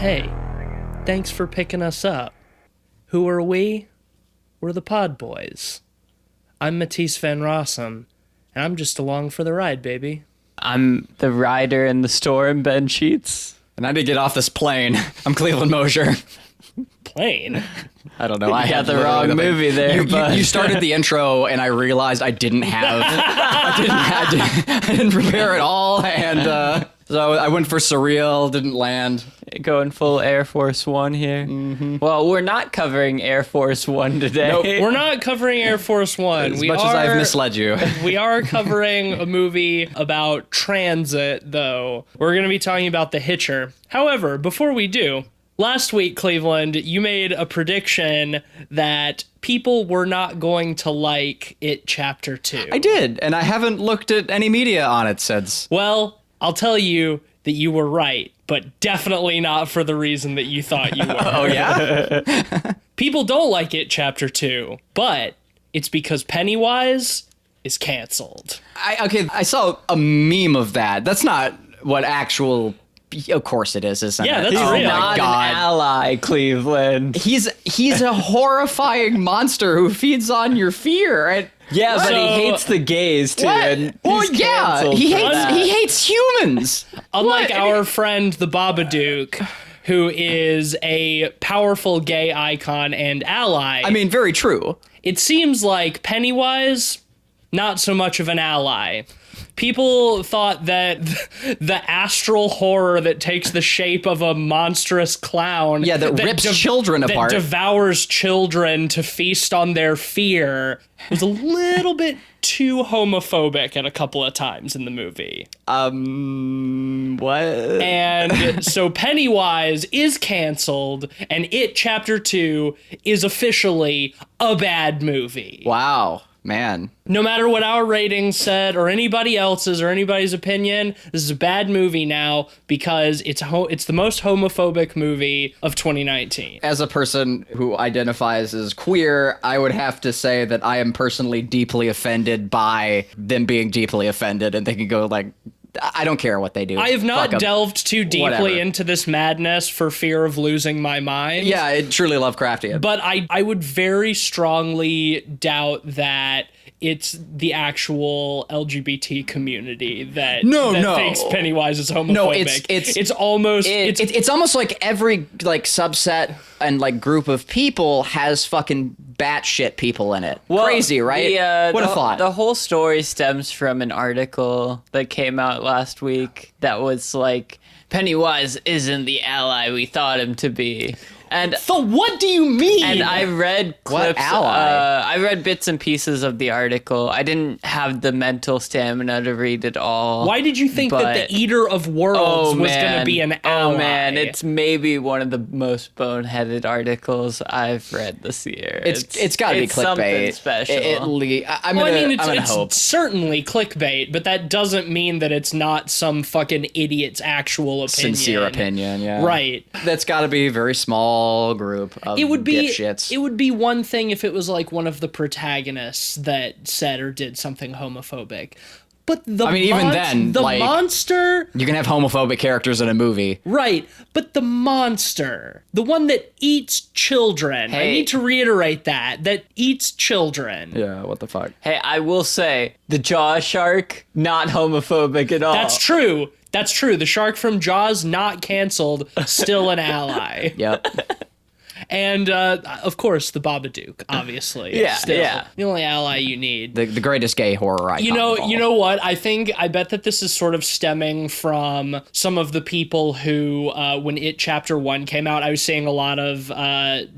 Hey, thanks for picking us up. Who are we? We're the Pod Boys. I'm Matisse Van Rossum, and I'm just along for the ride, baby. I'm the rider in the storm, Ben Sheets. And I did get off this plane. I'm Cleveland Mosier. Plane? I don't know. I got the wrong movie there, but you started the intro, and I realized I didn't have. I didn't prepare at all, and so I went for surreal. Didn't land. Going full Air Force One here. Mm-hmm. Well, we're not covering Air Force One today. Nope, we're not covering Air Force One. As much as I've misled you. We are covering a movie about transit, though. We're going to be talking about The Hitcher. However, before we do, last week, Cleveland, you made a prediction that people were not going to like It Chapter 2. I did, and I haven't looked at any media on it since. Well, I'll tell you that you were right, but definitely not for the reason that you thought you were. Oh, yeah? People don't like It Chapter 2, but it's because Pennywise is canceled. I saw a meme of that. That's not what actual... Of course it is, isn't it? Yeah, that's He's real. not an ally, Cleveland. He's a horrifying monster who feeds on your fear. And Yeah, but he hates the gays, too. And he's canceled he for that. hates humans. Unlike our friend the Babadook, who is a powerful gay icon and ally. I mean, very true. It seems like Pennywise, not so much of an ally. People thought that the astral horror that takes the shape of a monstrous clown... Yeah, that rips children apart. That devours children to feast on their fear was a little bit too homophobic at a couple of times in the movie. What? And so Pennywise is canceled, and It Chapter 2 is officially a bad movie. Wow. Man. No matter what our ratings said or anybody else's or anybody's opinion, this is a bad movie now because it's the most homophobic movie of 2019. As a person who identifies as queer, I would have to say that I am personally deeply offended by them being deeply offended, and they can go like, I don't care what they do. I have not Fuck 'em. delved too deeply Whatever. into this madness for fear of losing my mind. Yeah, it truly Lovecraftian. But I would very strongly doubt that it's the actual LGBT community that thinks Pennywise is homophobic. No, it's almost like every like subset and like group of people has fucking batshit people in it. Well, crazy, right? What a thought. The whole story stems from an article that came out last week that was like, Pennywise isn't the ally we thought him to be. And so what do you mean? And I read clips. What ally? I read bits and pieces of the article. I didn't have the mental stamina to read it all. Why did you think that the Eater of Worlds was going to be an ally? Oh man, it's maybe one of the most boneheaded articles I've read this year. It's got to be clickbait. Something special. I'm gonna hope. It's certainly clickbait, but that doesn't mean that it's not some fucking idiot's actual opinion. Sincere opinion, yeah. Right. That's got to be a very small group of dipshits. It would be one thing if it was like one of the protagonists that said or did something homophobic. But even then, the like, monster... You can have homophobic characters in a movie. Right, but the monster, the one that eats children, Hey. I need to reiterate that eats children. Yeah, what the fuck? Hey, I will say, the Jaw shark, not homophobic at all. That's true. The shark from Jaws, not canceled, still an ally. Yep. And, of course, the Babadook, obviously. Yeah, still yeah. the only ally you need. The greatest gay horror icon. You know of all. what? I bet that this is sort of stemming from some of the people who, when It Chapter 1 came out, I was seeing a lot of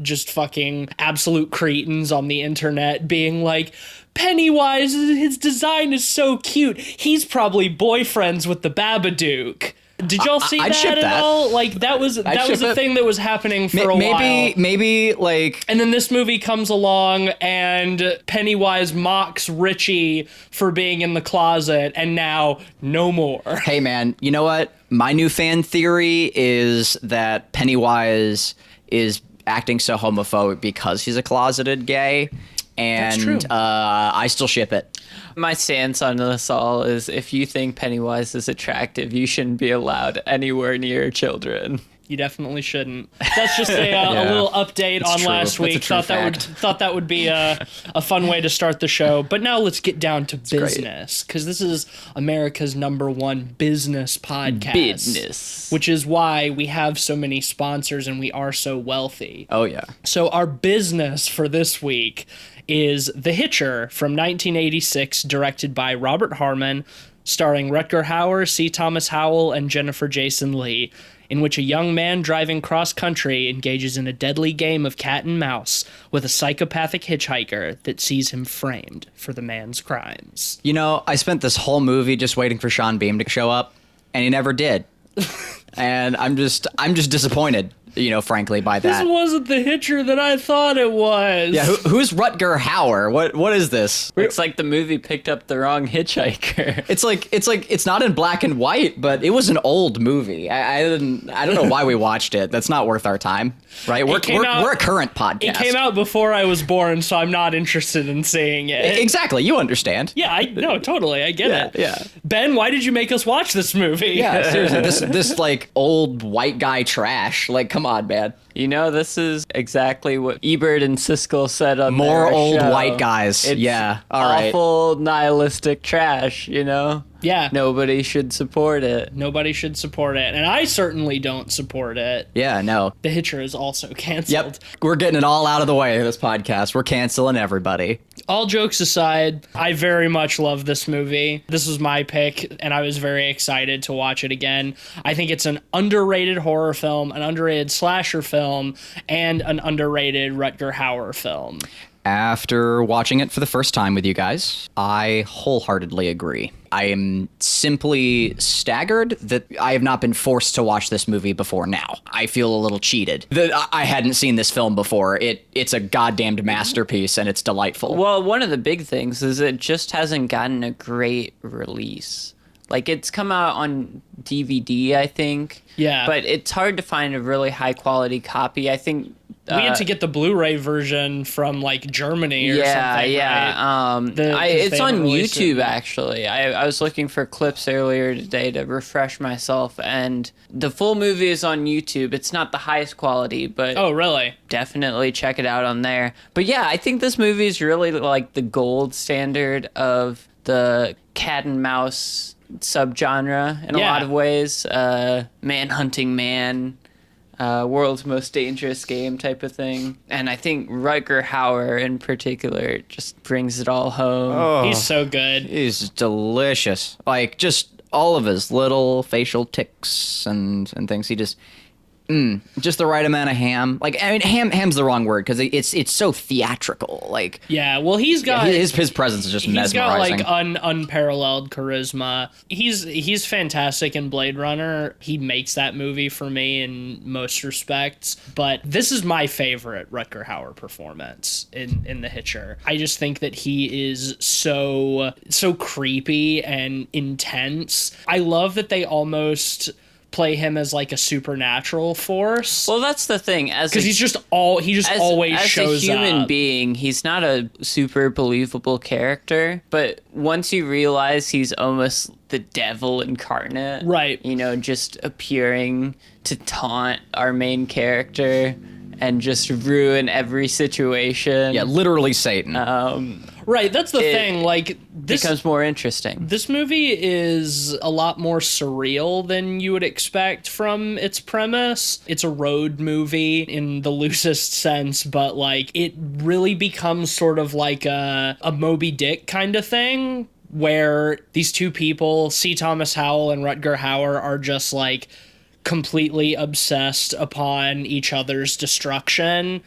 just fucking absolute cretins on the internet being like, Pennywise, his design is so cute. He's probably boyfriends with the Babadook. Did y'all see I'd that ship at that. all? Like that was a thing that was happening for a while. Maybe like. And then this movie comes along and Pennywise mocks Richie for being in the closet, and now no more. Hey man, you know what? My new fan theory is that Pennywise is acting so homophobic because he's a closeted gay. And That's true. I still ship it. My stance on this all is if you think Pennywise is attractive, you shouldn't be allowed anywhere near children. You definitely shouldn't. That's just a little update on true. last That's a week. true Thought that would be a fun way to start the show. But now let's get down to business, because this is America's #1 business podcast. Business. Which is why we have so many sponsors and we are so wealthy. Oh, yeah. So our business for this week is The Hitcher from 1986, directed by Robert Harmon, starring Rutger Hauer, C. Thomas Howell, and Jennifer Jason Leigh, in which a young man driving cross-country engages in a deadly game of cat and mouse with a psychopathic hitchhiker that sees him framed for the man's crimes. You know, I spent this whole movie just waiting for Sean Bean to show up, and he never did. And I'm just disappointed, frankly, by that. This wasn't the Hitcher that I thought it was. Yeah, who's Rutger Hauer? What is this? Looks like the movie picked up the wrong hitchhiker. It's not in black and white, but it was an old movie. I don't know why we watched it. That's not worth our time, right? We're a current podcast. It came out before I was born, so I'm not interested in seeing it. Exactly, you understand. Yeah, totally, I get it. Yeah. Ben, why did you make us watch this movie? Yeah, seriously, this like old white guy trash. Like, come on, man. This is exactly what Ebert and Siskel said on More their old show. white guys. It's yeah, all right. awful nihilistic trash, Yeah. Nobody should support it. Nobody should support it, and I certainly don't support it. Yeah, no. The Hitcher is also canceled. Yep, we're getting it all out of the way in this podcast. We're canceling everybody. All jokes aside, I very much love this movie. This was my pick, and I was very excited to watch it again. I think it's an underrated horror film, an underrated slasher film, and an underrated Rutger Hauer film. After watching it for the first time with you guys, I wholeheartedly agree. I am simply staggered that I have not been forced to watch this movie before now. I feel a little cheated that I hadn't seen this film before. It's a goddamned masterpiece, and it's delightful. Well, one of the big things is it just hasn't gotten a great release. Like, it's come out on DVD, I think. Yeah. But it's hard to find a really high-quality copy. I think... we had to get the Blu-ray version from, Germany or something, Yeah. right? It's on YouTube, actually. I was looking for clips earlier today to refresh myself, and the full movie is on YouTube. It's not the highest quality, but... Oh, really? Definitely check it out on there. But yeah, I think this movie is really, the gold standard of the cat and mouse subgenre in a lot of ways. Man hunting man, world's most dangerous game type of thing. And I think Rutger Hauer in particular just brings it all home. Oh, He's so good. he's delicious. Like, just all of his little facial tics and things. He just the right amount of ham. Like, I mean, ham's the wrong word because it's so theatrical. Like, Yeah, well, he's got... his presence is just He's got mesmerizing. unparalleled charisma. He's fantastic in Blade Runner. He makes that movie for me in most respects. But this is my favorite Rutger Hauer performance in The Hitcher. I just think that he is so creepy and intense. I love that they almost play him as a supernatural force. Well, that's the thing. Because he always shows as a human up. being, he's not a super believable character, but once you realize he's almost the devil incarnate, Right. Just appearing to taunt our main character and just ruin every situation. Yeah, literally Satan. Right, that's the thing. This becomes more interesting. This movie is a lot more surreal than you would expect from its premise. It's a road movie in the loosest sense, but it really becomes sort of like a Moby Dick kind of thing, where these two people, C. Thomas Howell and Rutger Hauer, are just completely obsessed upon each other's destruction,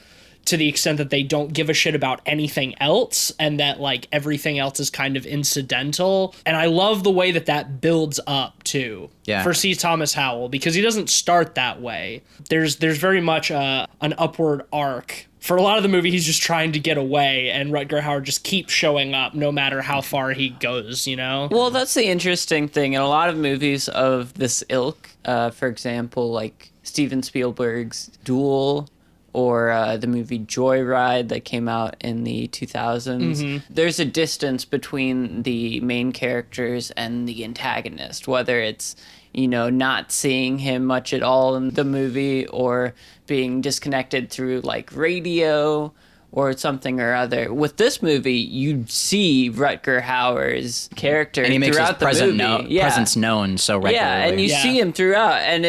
to the extent that they don't give a shit about anything else, and that everything else is kind of incidental. And I love the way that builds up too. Yeah. For C. Thomas Howell, because he doesn't start that way. There's very much an upward arc. For a lot of the movie, he's just trying to get away, and Rutger Hauer just keeps showing up no matter how far he goes, Well, that's the interesting thing. In a lot of movies of this ilk, for example, Steven Spielberg's Duel, or the movie Joyride that came out in the 2000s. There's a distance between the main characters and the antagonist, whether it's not seeing him much at all in the movie, or being disconnected through like radio or something or other. With this movie, you see Rutger Hauer's character and he makes his throughout the movie. presence known so regularly. Yeah, and you see him throughout, and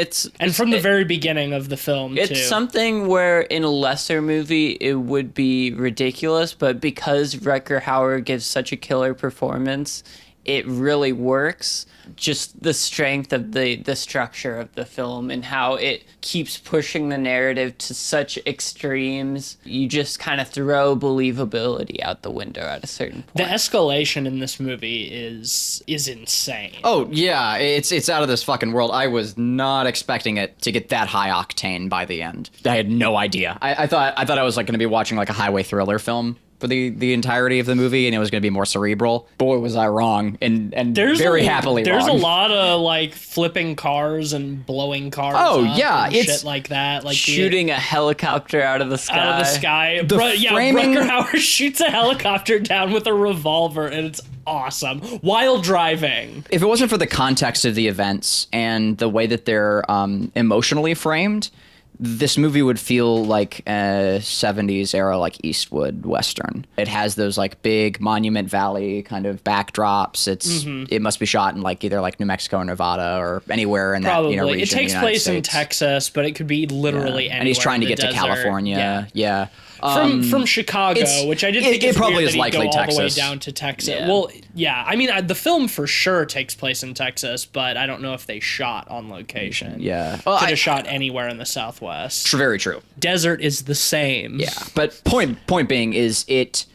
from the very beginning of the film, too. It's something where in a lesser movie it would be ridiculous, but because Rutger Hauer gives such a killer performance, it really works. Just the strength of the structure of the film and how it keeps pushing the narrative to such extremes. You just kind of throw believability out the window at a certain point. The escalation in this movie is insane. Oh, yeah, it's out of this fucking world. I was not expecting it to get that high octane by the end. I had no idea. I thought I was like going to be watching like a highway thriller film for the entirety of the movie, and it was going to be more cerebral. Boy, was I wrong, and very happily wrong. There's a lot of like flipping cars and blowing cars. Oh up yeah, and it's shit like that, like shooting a helicopter out of the sky. Out of the sky. Framing... Rutger Hauer shoots a helicopter down with a revolver, and it's awesome while driving. If it wasn't for the context of the events and the way that they're emotionally framed, this movie would feel like a 70s era like Eastwood Western. It has those like big Monument Valley kind of backdrops. It must be shot in like either like New Mexico or Nevada or anywhere in that region. It takes place in Texas, but it could be literally anywhere. And he's trying to get desert. to California. Yeah. From Chicago, which I did think it probably weird is that likely he'd go Texas. all the way down to Texas. Yeah. Well, yeah, I mean, the film for sure takes place in Texas, but I don't know if they shot on location. Yeah. Well, could have shot anywhere in the Southwest. Very true. Desert is the same. Yeah, but point being is it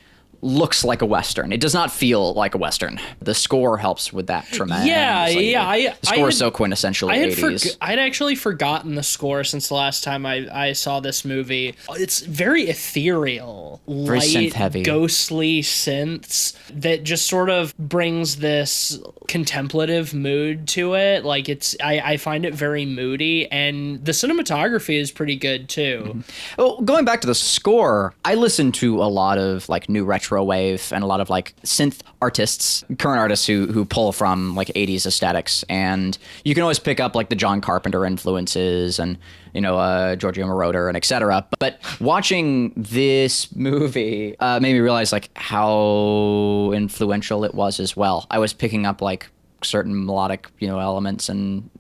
looks like a Western. It does not feel like a Western. The score helps with that tremendously. The score is so quintessentially 80s. I'd actually forgotten the score since the last time I saw this movie. It's very ethereal, very light, synth-heavy, ghostly synths that just sort of brings this contemplative mood to it. Like I find it very moody, and the cinematography is pretty good too. Mm-hmm. Well, going back to the score, I listen to a lot of like new retro wave and a lot of like synth artists, current artists who pull from like 80s aesthetics, and you can always pick up like the John Carpenter influences and Giorgio Moroder and etc. But watching this movie made me realize like how influential it was as well. I was picking up like certain melodic elements and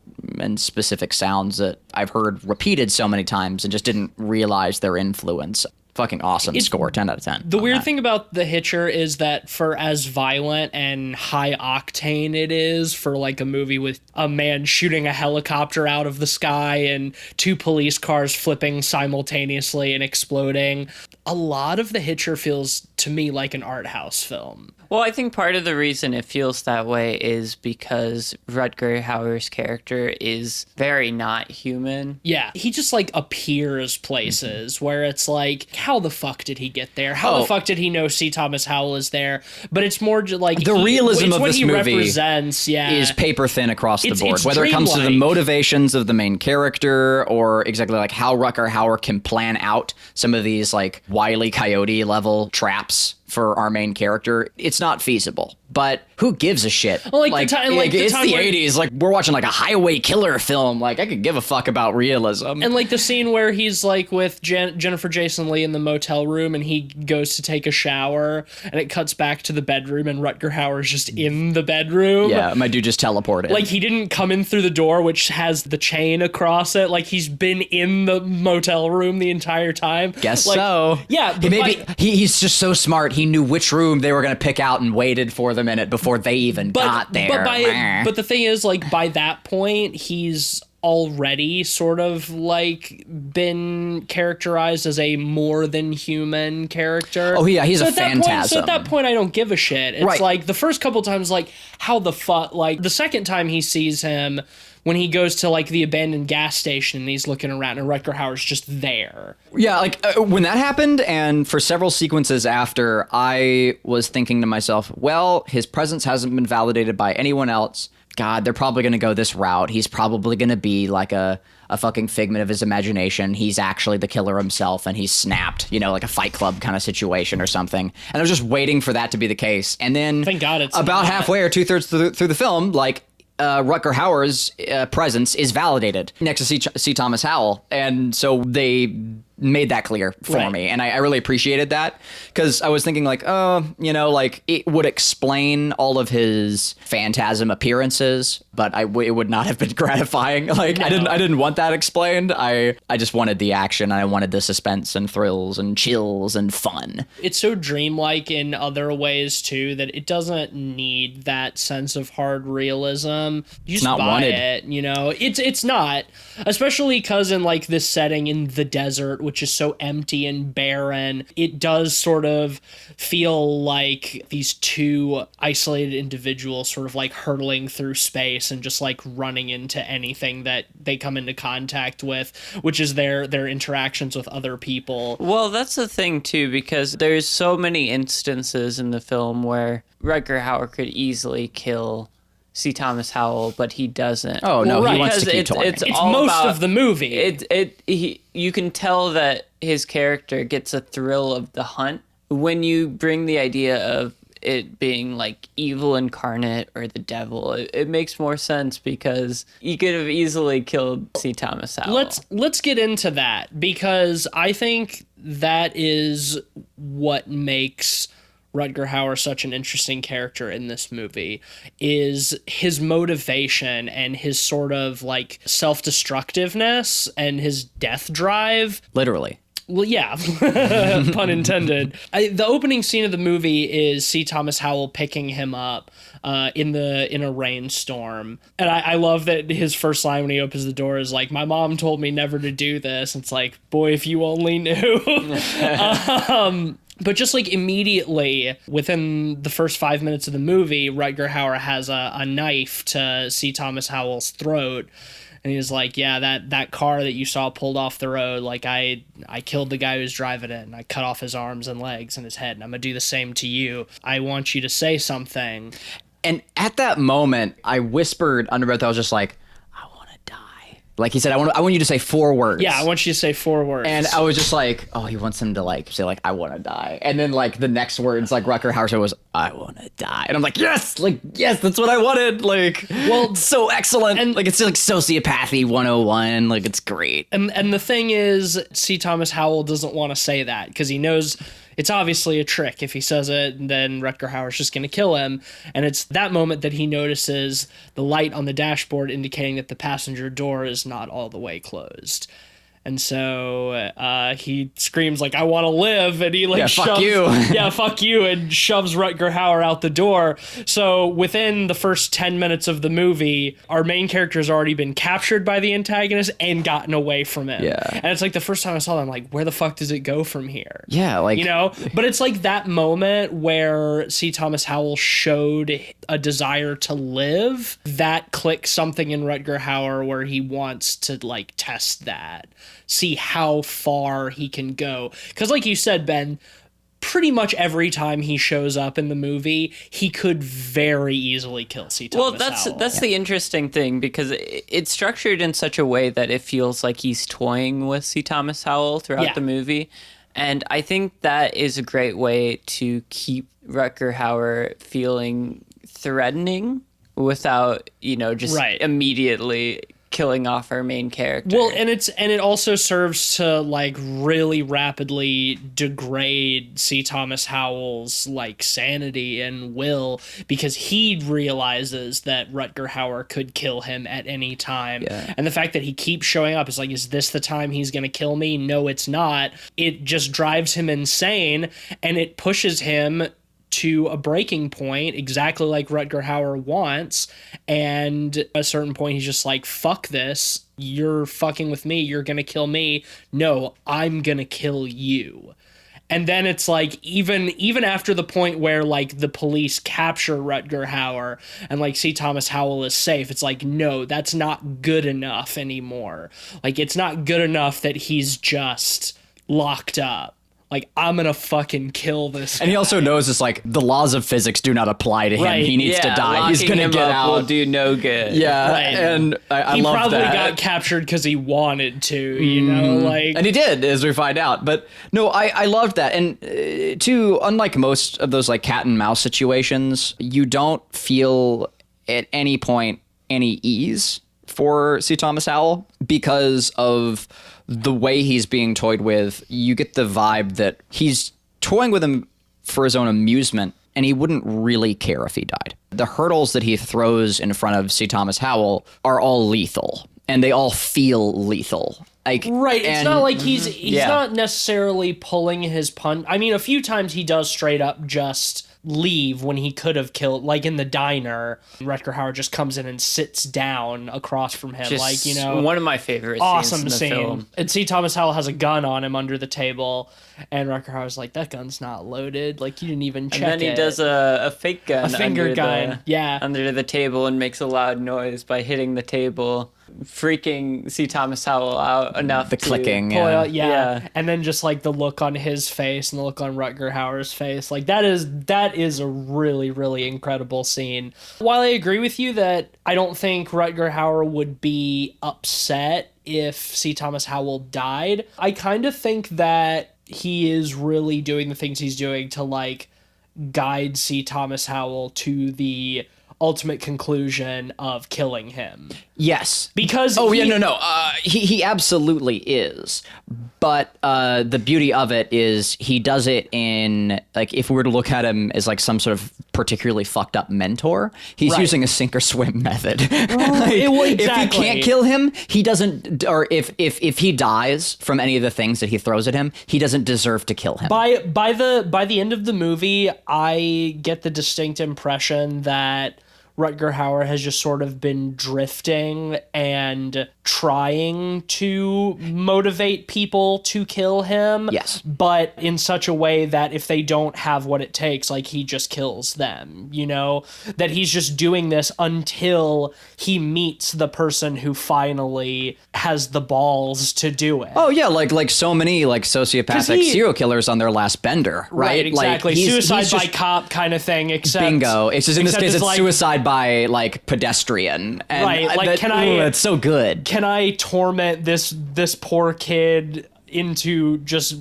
specific sounds that I've heard repeated so many times and just didn't realize their influence. Fucking awesome score, 10 out of 10. The weird thing about The Hitcher is that for as violent and high octane it is for like a movie with a man shooting a helicopter out of the sky and two police cars flipping simultaneously and exploding, a lot of The Hitcher feels to me like an art house film. Well, I think part of the reason it feels that way is because Rutger Hauer's character is very not human. Yeah, he just like appears places where it's like, how the fuck did he get there? How the fuck did he know C. Thomas Howell is there? But it's more just like the realism of this movie represents, is paper thin across the board. It's whether it comes to the dreamlike. motivations of the main character or exactly like how Rutger Hauer can plan out some of these like Wile E. Coyote level traps for our main character, it's not feasible. But who gives a shit? Well, it's the 80s. Like, we're watching like a highway killer film. Like, I could give a fuck about realism. And like the scene where he's like with Jennifer Jason Leigh in the motel room and he goes to take a shower and it cuts back to the bedroom and Rutger Hauer's just in the bedroom. Yeah, my dude just teleported. Like, he didn't come in through the door, which has the chain across it. Like, he's been in the motel room the entire time. Guess like, so. Yeah. He's just so smart. He knew which room they were going to pick out and waited for them in it before they even got there. But the thing is, like, by that point, he's already sort of like been characterized as a more than human character. Oh yeah, he's a phantasm. So at that point, I don't give a shit. It's like the first couple times, like, how the fuck, like the second time he sees him when he goes to like the abandoned gas station and he's looking around and Rutger Hauer's just there. Yeah, like when that happened and for several sequences after, I was thinking to myself, well, his presence hasn't been validated by anyone else. God, they're probably going to go this route. He's probably going to be like a fucking figment of his imagination. He's actually the killer himself and he's snapped, like a Fight Club kind of situation or something. And I was just waiting for that to be the case. And then thank God it's about not. Halfway or 2/3 through the film, like, Rutger Hauer's presence is validated next to C. Thomas Howell. And so they made that clear for me. And I really appreciated that, because I was thinking like, oh, you know, like it would explain all of his phantasm appearances, but it would not have been gratifying. Like I didn't want that explained. I just wanted the action. I wanted the suspense and thrills and chills and fun. It's so dreamlike in other ways too that it doesn't need that sense of hard realism. You just buy it, you know. It's not, especially because in like this setting in the desert, which is so empty and barren, it does sort of feel like these two isolated individuals sort of like hurtling through space and just like running into anything that they come into contact with, which is their interactions with other people. Well, that's the thing too, because there's so many instances in the film where Rutger Hauer could easily kill C. Thomas Howell, but he doesn't. Oh no, he wants to keep toying. It's most of the movie. You can tell that his character gets a thrill of the hunt when you bring the idea of it being like evil incarnate or the devil. It makes more sense, because you could have easily killed C. Thomas Howell. Let's get into that, because I think that is what makes Rutger Hauer such an interesting character in this movie, is his motivation and his sort of like self-destructiveness and his death drive. Literally. Well, yeah, pun intended. The opening scene of the movie is C. Thomas Howell picking him up in a rainstorm. And I love that his first line when he opens the door is like, "My mom told me never to do this." It's like, boy, if you only knew. But just like immediately within the first 5 minutes of the movie, Rutger Hauer has a knife to C. Thomas Howell's throat. And he was like, yeah, that car that you saw pulled off the road, like I killed the guy who's driving it, and I cut off his arms and legs and his head, and I'm going to do the same to you. I want you to say something. And at that moment, I whispered under breath, I was just like, I want to die. Like he said, I want you to say 4 words. Yeah, I want you to say 4 words. And I was just like, oh, he wants him to like say like, I want to die. And then like the next words, like Rutger Hauer said was, I want to die. And I'm like, yes, that's what I wanted. Like, well, it's so excellent. And like, it's like sociopathy 101. Like, it's great. And the thing is, C. Thomas Howell doesn't want to say that, because he knows it's obviously a trick. If he says it, then Rutger Hauer's just going to kill him. And it's that moment that he notices the light on the dashboard indicating that the passenger door is not all the way closed. And so he screams like, I want to live. And he like, fuck you. Yeah, fuck you. And shoves Rutger Hauer out the door. So within the first 10 minutes of the movie, our main character has already been captured by the antagonist and gotten away from him. Yeah. And it's like the first time I saw that, I'm like, where the fuck does it go from here? Yeah, like, you know, but it's like that moment where C. Thomas Howell showed a desire to live that clicks something in Rutger Hauer where he wants to like test that, see how far he can go. Because like you said, Ben, pretty much every time he shows up in the movie, he could very easily kill C. Thomas Howell. That's the interesting thing, because it's structured in such a way that it feels like he's toying with C. Thomas Howell throughout the movie. And I think that is a great way to keep Rutger Hauer feeling threatening without, just immediately killing off our main character. Well, and it also serves to like really rapidly degrade C. Thomas Howell's like sanity and will, because he realizes that Rutger Hauer could kill him at any time. Yeah. And the fact that he keeps showing up is like, is this the time he's going to kill me? No, it's not. It just drives him insane, and it pushes him to a breaking point, exactly like Rutger Hauer wants. And at a certain point, he's just like, fuck this. You're fucking with me. You're going to kill me. No, I'm going to kill you. And then it's like, even after the point where like the police capture Rutger Hauer and like C. Thomas Howell is safe, it's like, no, that's not good enough anymore. Like, it's not good enough that he's just locked up. Like, I'm gonna fucking kill this guy. And he also knows it's like the laws of physics do not apply to him. Right. He needs to die. He's gonna get out. Will do no good. Yeah, right. And I love that. He probably got captured because he wanted to, like. And he did, as we find out. But no, I loved that. And unlike most of those like cat and mouse situations, you don't feel at any point any ease for C. Thomas Howell because of the way he's being toyed with. You get the vibe that he's toying with him for his own amusement, and he wouldn't really care if he died. The hurdles that he throws in front of C. Thomas Howell are all lethal, and they all feel lethal. Like, right, it's not like he's Yeah. not necessarily pulling his punch. I mean, a few times he does straight up just leave when he could have killed, like in the diner. Rutger Hauer just comes in and sits down across from him, Just like, you know, one of my favorite awesome scenes in the scene. film. And see, Thomas Howell has a gun on him under the table, and Rutger Hauer's like, "That gun's not loaded. Like, you didn't even check it." And then he does a fake gun, A finger under gun, yeah. under the table, and makes a loud noise by hitting the table, freaking C. Thomas Howell out enough. the clicking. Pull it Yeah. out, yeah. Yeah. And then just like the look on his face and the look on Rutger Hauer's face, like that is a really, really incredible scene. While I agree with you that I don't think Rutger Hauer would be upset if C. Thomas Howell died, I kind of think that he is really doing the things he's doing to like guide C. Thomas Howell to the ultimate conclusion of killing him. Yes. Because he absolutely is. But the beauty of it is he does it in, like, if we were to look at him as like some sort of particularly fucked up mentor, he's Right. using a sink or swim method. Well, If he exactly. can't kill him, he doesn't, or if he dies from any of the things that he throws at him, he doesn't deserve to kill him. By the end of the movie, I get the distinct impression that Rutger Hauer has just sort of been drifting and trying to motivate people to kill him. Yes. But in such a way that if they don't have what it takes, like, he just kills them, you know? That he's just doing this until he meets the person who finally has the balls to do it. Oh yeah, like so many like sociopathic he- serial killers on their last bender, right? exactly. Like, Suicide he's by just- cop kind of thing, except... Bingo. It's just in this except case, it's like, suicide by like pedestrian. And Right, like, it's so good. Can I torment this poor kid into just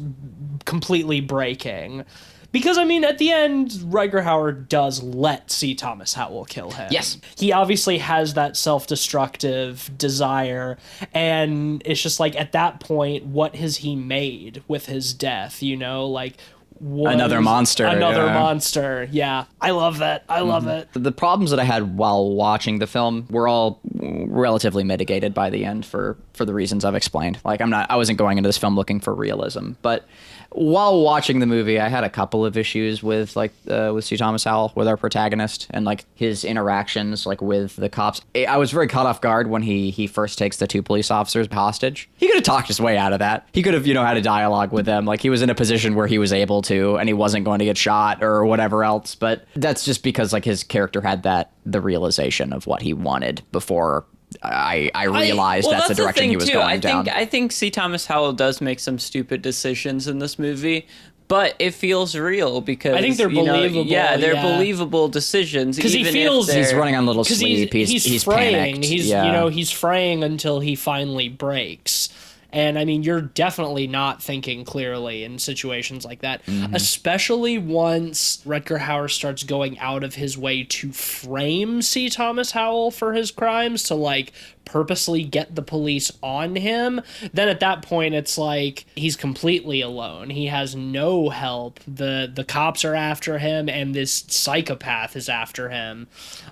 completely breaking? Because, I mean, at the end, Rutger Hauer does let C. Thomas Howell kill him. Yes. He obviously has that self-destructive desire, and it's just like, at that point, what has he made with his death, you know? Like, Another monster, Another yeah. monster, yeah. I love that. I love it. The problems that I had while watching the film were all relatively mitigated by the end for the reasons I've explained. Like, I wasn't going into this film looking for realism, but while watching the movie, I had a couple of issues with C. Thomas Howell, with our protagonist, and like his interactions like with the cops. I was very caught off guard when he first takes the two police officers hostage. He could have talked his way out of that. He could have, had a dialogue with them. Like, he was in a position where he was able to, and he wasn't going to get shot or whatever else. But that's just because like his character had the realization of what he wanted before I realized that's the direction he was going down. I think C. Thomas Howell does make some stupid decisions in this movie, but it feels real because I think they're believable. Yeah, they're yeah. believable decisions. Because he even feels if they're- He's running on a little Because sleep. He's fraying. panicked. He's yeah. he's fraying until he finally breaks. And I mean, you're definitely not thinking clearly in situations like that, especially once Rutger Hauer starts going out of his way to frame C. Thomas Howell for his crimes, to like purposely get the police on him. Then at that point, it's like he's completely alone. He has no help. The cops are after him, and this psychopath is after him.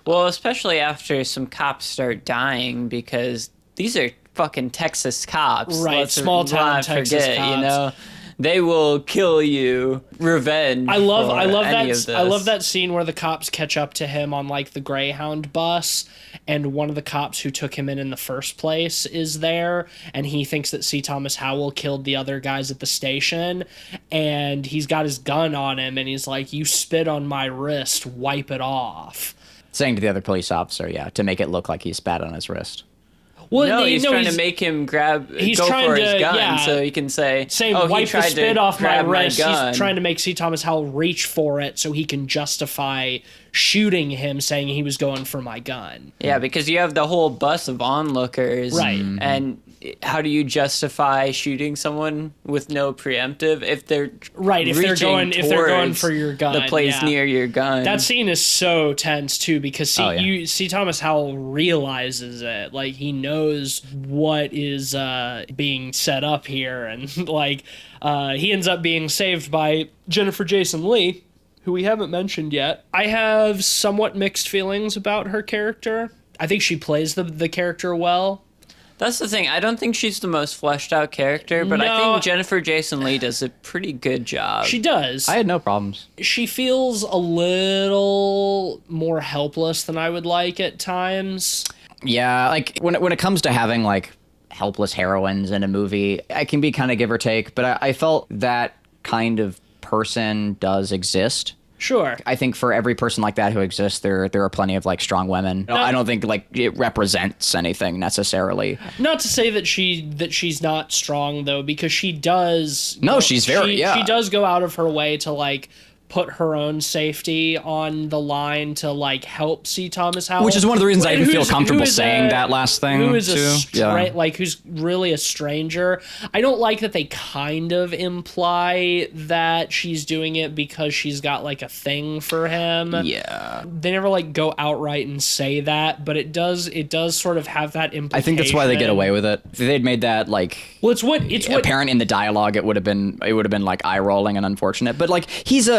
Well, especially after some cops start dying, because these are fucking Texas cops. Right, Let's small town not Texas forget, cops. They will kill you. Revenge. I love any of that. I love this. that scene where the cops catch up to him on like the Greyhound bus, and one of the cops who took him in the first place is there, and he thinks that C. Thomas Howell killed the other guys at the station, and he's got his gun on him, and he's like, "You spit on my wrist, wipe it off." Saying to the other police officer, to make it look like he spat on his wrist. Well, No, he's trying to make him go for his gun so he can say, wipe the tried spit to off my grab wrist. gun. He's trying to make C. Thomas Howell reach for it so he can justify shooting him, saying he was going for my gun. Yeah, because you have the whole bus of onlookers. Right. And how do you justify shooting someone with no preemptive if they're right? If they're going for your gun, the place near your gun. That scene is so tense too because you see Thomas Howell realizes it, like he knows what is being set up here, and like he ends up being saved by Jennifer Jason Leigh, who we haven't mentioned yet. I have somewhat mixed feelings about her character. I think she plays the character well. That's the thing. I don't think she's the most fleshed out character, but I think Jennifer Jason Leigh does a pretty good job. She does. I had no problems. She feels a little more helpless than I would like at times. Yeah, like when it comes to having like helpless heroines in a movie, I can be kind of give or take, but I felt that kind of person does exist. Sure. I think for every person like that who exists, there are plenty of like strong women. I don't think like it represents anything necessarily. Not to say that she's not strong though, because she does. No, she's very. She does go out of her way to like put her own safety on the line to like help C. Thomas Howell, which is one of the reasons I even feel comfortable saying that last thing. Who is like who's really a stranger. I don't like that they kind of imply that she's doing it because she's got like a thing for him. Yeah, they never like go outright and say that, but it does sort of have that implication. I think that's why they get away with it. If they'd made that like it's apparent in the dialogue, it would have been like eye rolling and unfortunate. But like he's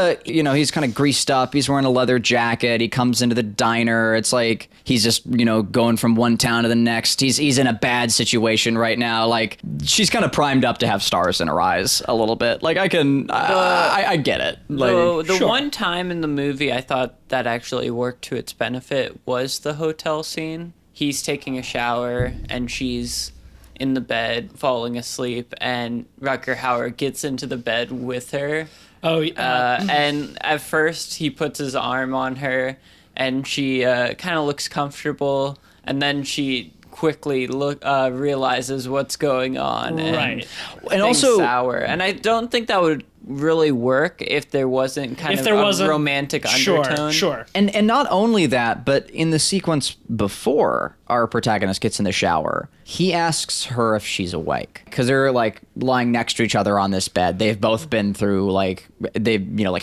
kind of greased up. He's wearing a leather jacket. He comes into the diner. It's like he's just, going from one town to the next. He's in a bad situation right now. Like she's kind of primed up to have stars in her eyes a little bit. Like I get it. Like the one time in the movie I thought that actually worked to its benefit was the hotel scene. He's taking a shower and she's in the bed falling asleep, and Rutger Hauer gets into the bed with her. Oh, yeah. And at first he puts his arm on her and she kind of looks comfortable, and then she quickly realizes what's going on. Right. And also sour. And I don't think that would really work if there wasn't a romantic undertone. Sure. And not only that, but in the sequence before our protagonist gets in the shower, he asks her if she's awake, because they're like lying next to each other on this bed. They've both been through like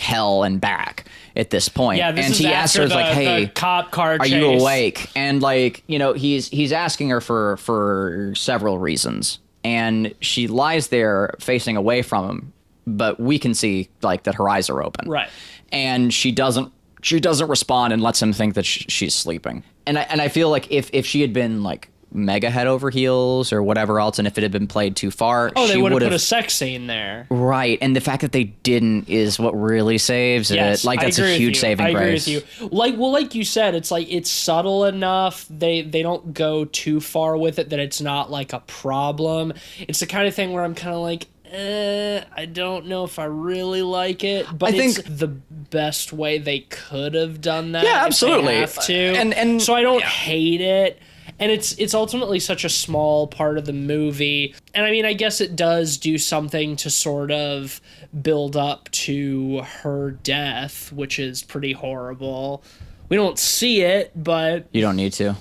hell and back at this point. Yeah, and he asks her like, "Hey, the cop car chase. Are you awake?" And like, he's asking her for several reasons, and she lies there facing away from him, but we can see like that her eyes are open. Right. And she doesn't respond and lets him think that she's sleeping. And I feel like if she had been like mega head over heels or whatever else, and if it had been played too far, they would have put a sex scene there. Right. And the fact that they didn't is what really saves it. Like that's a huge saving grace. I agree with you. Like you said, it's like it's subtle enough. They don't go too far with it that it's not like a problem. It's the kind of thing where I'm kind of like, I don't know if I really like it, but I think it's the best way they could have done that. Yeah, absolutely. If they have to. And so I don't hate it. And it's ultimately such a small part of the movie. And I mean, I guess it does do something to sort of build up to her death, which is pretty horrible. We don't see it, but you don't need to.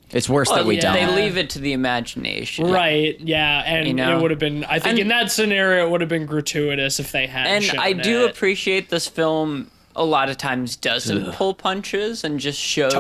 It's worse that we don't. They leave it to the imagination. Right, yeah. And it would have been, I think in that scenario, it would have been gratuitous if they had And shown I do it. appreciate this film a lot of times doesn't pull punches and just shows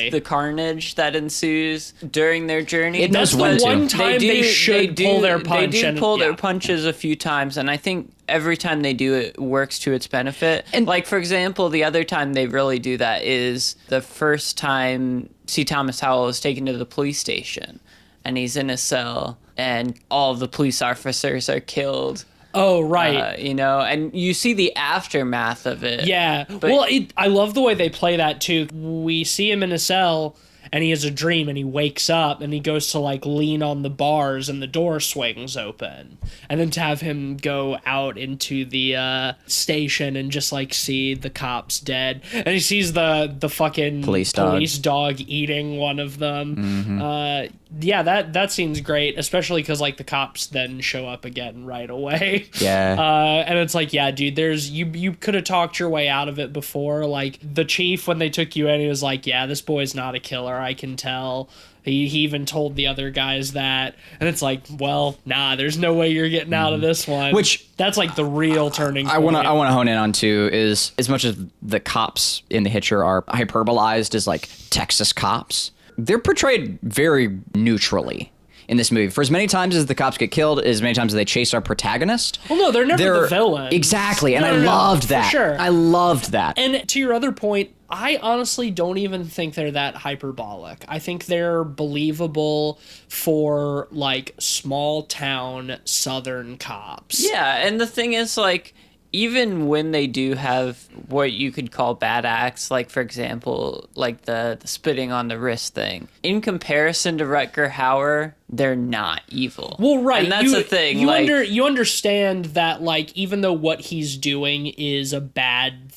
the carnage that ensues during their journey. That's the one time they should pull their punch. They do pull their punches a few times, and I think every time they do it works to its benefit. And like, for example, the other time they really do that is the first time C. Thomas Howell is taken to the police station, and he's in a cell, and all of the police officers are killed. Oh, right. And you see the aftermath of it. Yeah. Well, I love the way they play that, too. We see him in a cell, and he has a dream, and he wakes up, and he goes to, like, lean on the bars, and the door swings open. And then to have him go out into the station and just, like, see the cops dead. And he sees the fucking police dog eating one of them. Mm-hmm. yeah, that scene's great, especially because like the cops then show up again right away. Yeah. And it's like, yeah, dude, there's you could have talked your way out of it before. Like the chief, when they took you in, he was like, yeah, this boy's not a killer, I can tell. He even told the other guys that, and it's like, well, nah, there's no way you're getting out of this one. Which that's like the real turning point. I want to hone in on too is as much as the cops in The Hitcher are hyperbolized as like Texas cops, they're portrayed very neutrally in this movie. For as many times as the cops get killed, as many times as they chase our protagonist. Well, no, they're never the villain. Exactly, and No, I loved that. For sure. I loved that. And to your other point, I honestly don't even think they're that hyperbolic. I think they're believable for like small town Southern cops. Yeah, and the thing is, like, even when they do have what you could call bad acts, like, for example, like the spitting on the wrist thing, in comparison to Rutger Hauer, they're not evil. Well, right. And that's the thing. You understand that, like, even though what he's doing is a bad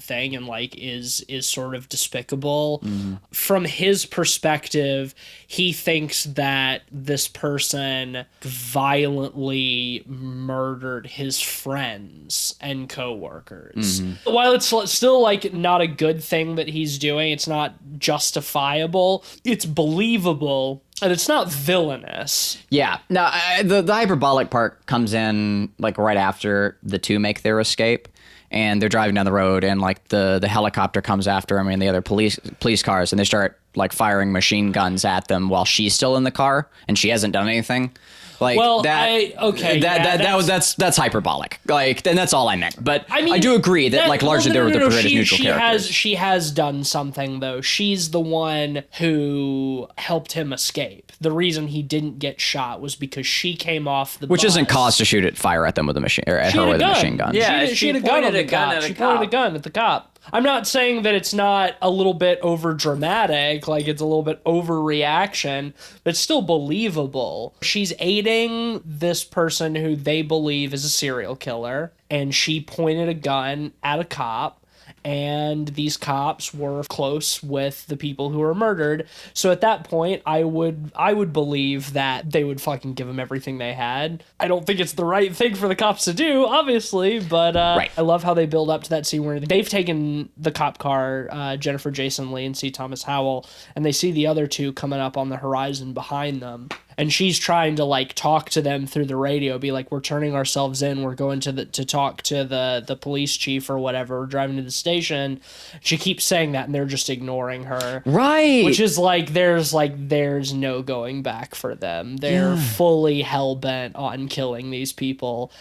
thing and like is sort of despicable, from his perspective, he thinks that this person violently murdered his friends and coworkers. While it's still like not a good thing that he's doing, it's not justifiable, it's believable. And it's not villainous. Yeah. Now, the hyperbolic part comes in like right after the two make their escape, and they're driving down the road, and like the helicopter comes after them and the other police cars, and they start like firing machine guns at them while she's still in the car and she hasn't done anything. Like, well, that's hyperbolic. Like, and that's all I meant. But I mean, I do agree that like largely they're portrayed as neutral characters. She has done something though. She's the one who helped him escape. The reason he didn't get shot was because she came off the Which bus. isn't cause to fire at them with a machine or at her with a machine gun. Yeah, she had a gun on the cop. She pointed a gun at the cop. I'm not saying that it's not a little bit over dramatic, like it's a little bit overreaction, but it's still believable. She's aiding this person who they believe is a serial killer, and she pointed a gun at a cop, and these cops were close with the people who were murdered. So at that point, I would believe that they would fucking give them everything they had. I don't think it's the right thing for the cops to do, obviously, but right. I love how they build up to that scene where they've taken the cop car, Jennifer Jason Leigh and C. Thomas Howell, and they see the other two coming up on the horizon behind them. And she's trying to like talk to them through the radio, be like, we're turning ourselves in, we're going to talk to the police chief or whatever, we're driving to the station. She keeps saying that and they're just ignoring her. Right. Which is like there's no going back for them. They're fully hell-bent on killing these people.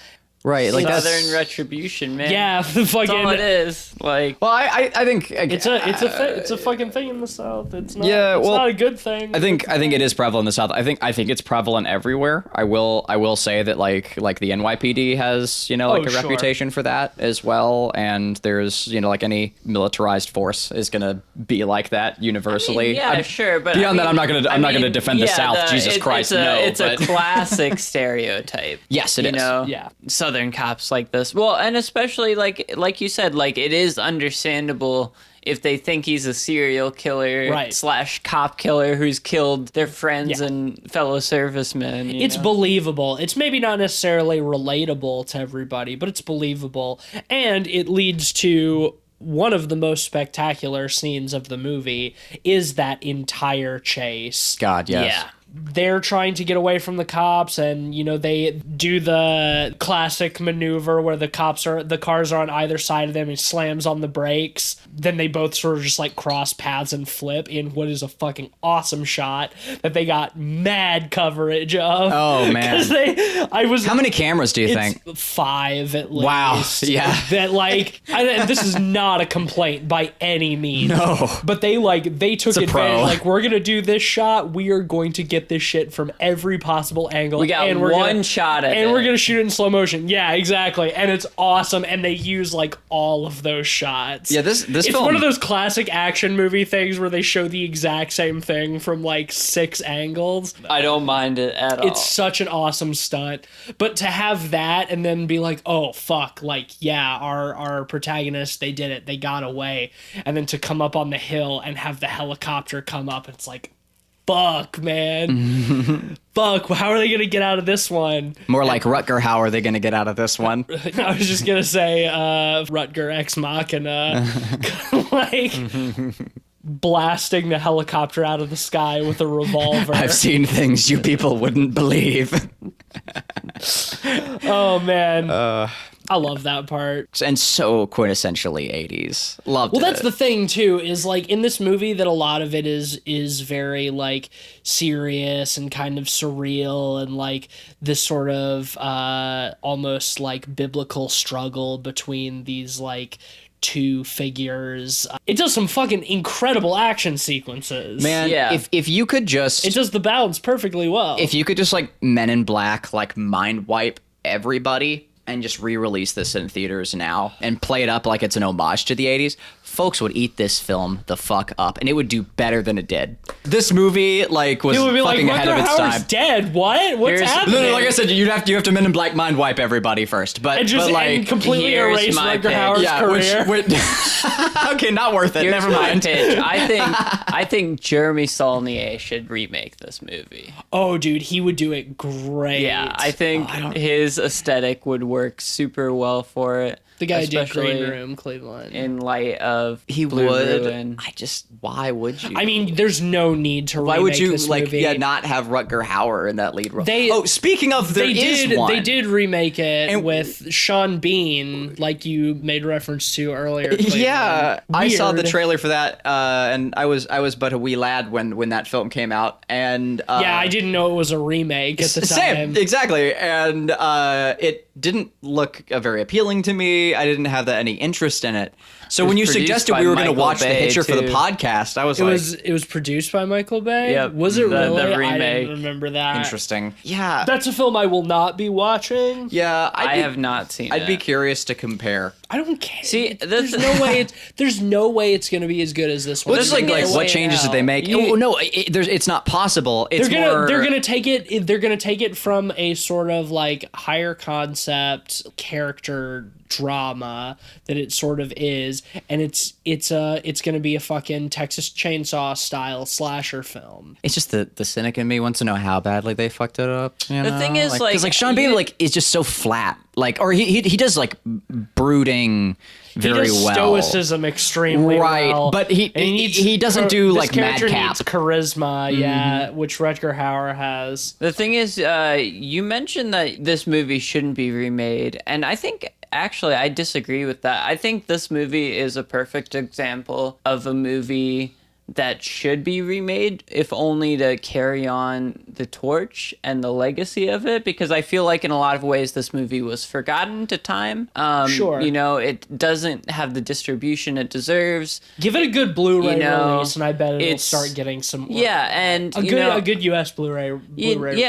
Right, like Southern retribution, man. Yeah, the fucking. That's all it is. Like, well, I think it's a fucking thing in the South. It's not. Yeah, it's well, not a good thing. I think it is prevalent in the South. I think it's prevalent everywhere. I will say that like the NYPD has a reputation for that as well, and there's like any militarized force is gonna be like that universally. I mean, sure, but beyond that, I'm not gonna defend the South. Jesus Christ, no. It's a classic stereotype. Yes, it is. Yeah. Southern cops like this. Well, and especially like you said, like it is understandable if they think he's a serial killer / cop killer who's killed their friends and fellow servicemen. It's believable. It's maybe not necessarily relatable to everybody, but it's believable. And it leads to one of the most spectacular scenes of the movie is that entire chase. God, yes. Yeah. They're trying to get away from the cops, and they do the classic maneuver where the cars are on either side of them, and slams on the brakes. Then they both sort of just like cross paths and flip in what is a fucking awesome shot that they got mad coverage of. Oh man. How many cameras do you think? 5 at least. Wow. Yeah. That this is not a complaint by any means. No. But they took advantage. Like, we're gonna do this shot. We are going to get this shit from every possible angle. We got one shot at it. And we're gonna shoot it in slow motion. Yeah, exactly. And it's awesome. And they use like all of those shots. Yeah, this it's film, one of those classic action movie things where they show the exact same thing from like 6 angles. I don't mind it at all. It's such an awesome stunt. But to have that and then be like, oh fuck, like yeah, our protagonists, they did it. They got away. And then to come up on the hill and have the helicopter come up, it's like, fuck, man. Fuck, how are they going to get out of this one? More like Rutger Hauer, they're going to get out of this one. I was just going to say Rutger Ex Machina. Like, blasting the helicopter out of the sky with a revolver. I've seen things you people wouldn't believe. Oh, man. I love that part. And so quintessentially 80s. Loved it. Well, that's the thing, too, is, like, in this movie that a lot of it is very, like, serious and kind of surreal and, like, this sort of almost, like, biblical struggle between these, like, two figures. It does some fucking incredible action sequences. Man, Yeah. if you could just... It does the balance perfectly well. If you could just, like, Men in Black, like, mind wipe everybody and just re-release this in theaters now and play it up like it's an homage to the 80s, folks would eat this film the fuck up, and it would do better than it did. This movie, like, was it would be fucking like, ahead of Rutger its Hauer's time. dead. What? What's Here's- happening? No, like I said, you have to Men in Black mind wipe everybody first, but and just but like and completely here's erase my Rutger pitch. Hauer's yeah, career. okay, not worth it. Here's Never my mind. pitch. I think Jeremy Saulnier should remake this movie. Oh, dude, he would do it great. Yeah, I think his aesthetic would work super well for it. the guy did especially Green Room, Cleveland. in light of He Blue would. Ruin. Why would you? I mean, there's no need to why remake would you this like movie. not have Rutger Hauer in that lead role? They- Speaking of, there is one. They did remake it And- with Sean Bean, like you made reference to earlier. Cleveland. Yeah, I saw the Weird. trailer for that, and I was but a wee lad when that film came out, and Yeah, I didn't know it was a remake at the time. Same, exactly, and it didn't look very appealing to me. I didn't have any interest in it. So when you produced suggested by we were going to Michael watch The Bay, Hitcher for the too. podcast, I was It like, was produced by Michael Bay. Yep, Was it the really? I remake. didn't remember that. interesting. Yeah, That's a film I will not be watching. yeah. I have not seen I'd it. be curious to compare. I don't care. See, there's no way. There's no way it's going to be as good as this one. Well, just like There's no what way changes in did they hell. make? You- No, it's not possible. It's They're gonna take it. They're gonna take it from a sort of like higher concept character drama that it sort of is, and it's gonna be a fucking Texas Chainsaw style slasher film. It's just the cynic in me wants to know how badly they fucked it up. You The know? thing is, like, because Sean Bean you- like is just so flat, like, or he does like brooding very he does well, stoicism extremely right? well, But and he doesn't do this like character madcap. needs charisma, yeah, which Rutger Hauer has. The thing is, you mentioned that this movie shouldn't be remade, and I think actually I disagree with that. I think this movie is a perfect example of a movie that should be remade, if only to carry on the torch and the legacy of it, because I feel like in a lot of ways this movie was forgotten to time. Sure. You know, it doesn't have the distribution it deserves. Give it a good Blu-ray You know, release, and I bet it'll it's- start getting some. Yeah, and a good US Blu-ray. yeah, release.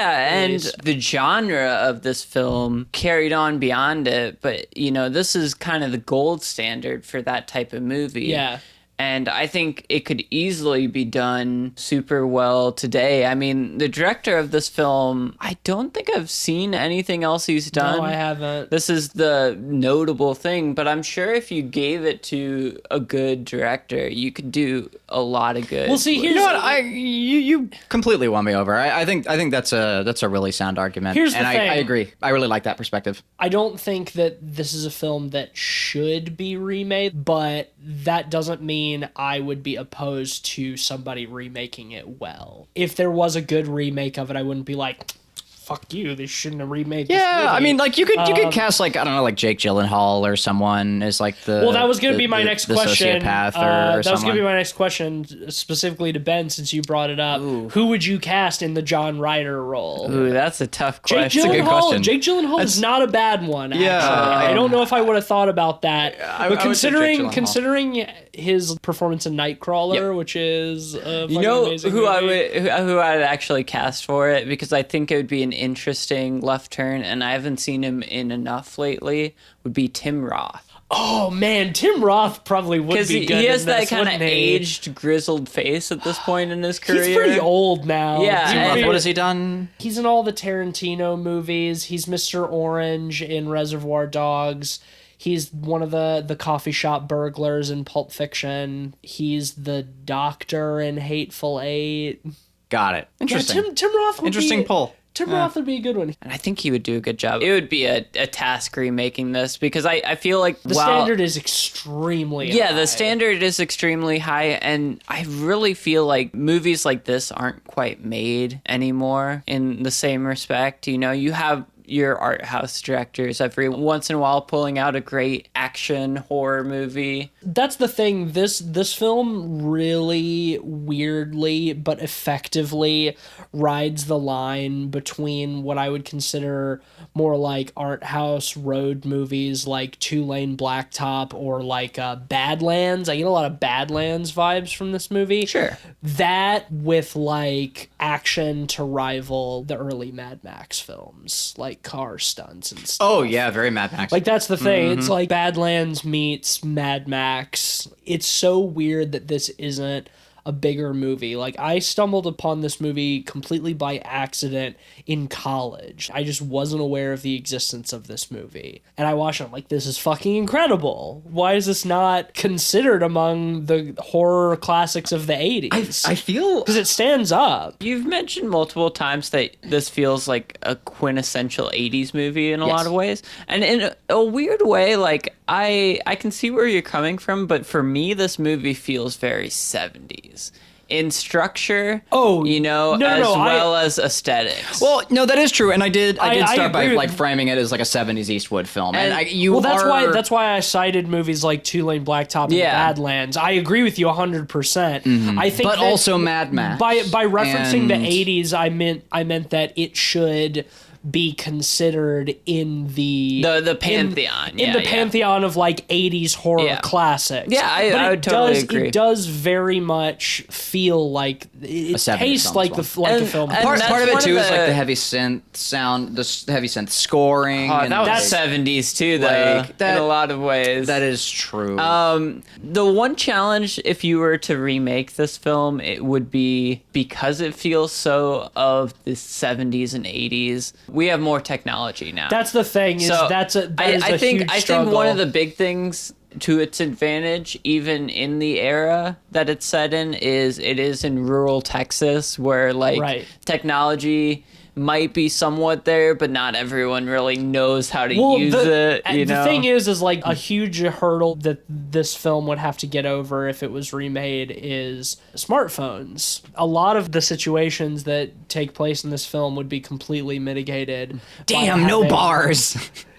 and the genre of this film carried on beyond it, but you know, this is kind of the gold standard for that type of movie. Yeah. And I think it could easily be done super well today. I mean, the director of this film, I don't think I've seen anything else he's done. No, I haven't. This is the notable thing, but I'm sure if you gave it to a good director, you could do a lot of good. Well, see, here's You know what? You completely won me over. I think that's a really sound argument. Here's the and thing. I agree. I really like that perspective. I don't think that this is a film that should be remade, but that doesn't mean I would be opposed to somebody remaking it well. If there was a good remake of it, I wouldn't be like, fuck you, they shouldn't have remade this Yeah, movie. I mean, like you could cast like, I don't know, like Jake Gyllenhaal or someone as like the. Well, that was going to the- be my the- next the question. Sociopath or That was going someone. to be my next question, specifically to Ben, since you brought it up. Who would you cast in the John Ryder role? Ooh, that's a tough Jake question. good question. Gyllenhaal is not a bad one. Actually. Yeah. I don't know if I would have thought about that. I But would say Jake Gyllenhaal. considering his performance in Nightcrawler, which is a You fucking know amazing who I movie. would who I'd actually cast for it, because I think it would be an interesting left turn, and I haven't seen him in enough lately, would be Tim Roth. Oh man, Tim Roth probably would Because be good. he has in that this, kind of wouldn't he? aged, grizzled face at this point in his career. He's pretty old now. Yeah, He's and- pretty- What has he done? He's in all the Tarantino movies. He's Mr. Orange in Reservoir Dogs. He's one of the coffee shop burglars in Pulp Fiction. He's the doctor in Hateful Eight. Got it. Interesting. Yeah, Tim Roth would Interesting pull. Tim Roth would be a good one. And I think he would do a good job. It would be a task remaking this because I feel like the standard is extremely high. Yeah, the standard is extremely high, and I really feel like movies like this aren't quite made anymore in the same respect. You know, you have your art house directors every once in a while pulling out a great action horror movie. That's the thing. This film really weirdly but effectively rides the line between what I would consider more like art house road movies like Two Lane Blacktop or like Badlands. I get a lot of Badlands vibes from this movie. Sure. That with like action to rival the early Mad Max films, like car stunts and stuff. Oh yeah, very Mad Max. Like that's the thing. It's like Badlands meets Mad Max. It's so weird that this isn't a bigger movie. Like I stumbled upon this movie completely by accident in college. I just wasn't aware of the existence of this movie. And I watched it, I'm like, this is fucking incredible. Why is this not considered among the horror classics of the 80s? I feel... Because it stands up. You've mentioned multiple times that this feels like a quintessential 80s movie in a lot of ways. And in a weird way, like, I can see where you're coming from, but for me, this movie feels very 70s. In structure, as aesthetics. Well, no, that is true, and I did start by agree like framing it as like a '70s Eastwood film, that's why I cited movies like Two Lane Blacktop and Badlands. I agree with you 100%. Mm-hmm. I think, but also Mad Max. By referencing the '80s, I meant that it should be considered in the pantheon, in the pantheon of like 80s horror classics. Yeah, I would totally agree. It does very much feel like it tastes like the film. Part of it too is like the heavy synth sound, the heavy synth scoring. Oh, that was 70s too, though. Like, in a lot of ways. That is true. The one challenge, if you were to remake this film, it would be because it feels so of the 70s and 80s. We have more technology now. That's the thing. I think one of the big things to its advantage, even in the era that it's set in, is it is in rural Texas, where technology might be somewhat there, but not everyone really knows how to use it. The thing is like a huge hurdle that this film would have to get over if it was remade is smartphones. A lot of the situations that take place in this film would be completely mitigated. Damn, no bars.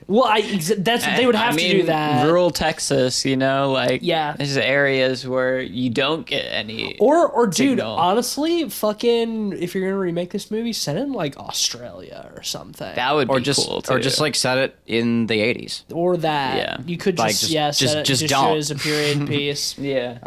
Well, they would have to do that. Rural Texas, there's areas where you don't get any. Or dude, honestly, fucking, if you're gonna remake this movie, set it in like Australia or something. That would be cool too. Or just like set it in the 80s. Or that. Yeah. You could just don't. shoot it as a period piece. Yeah.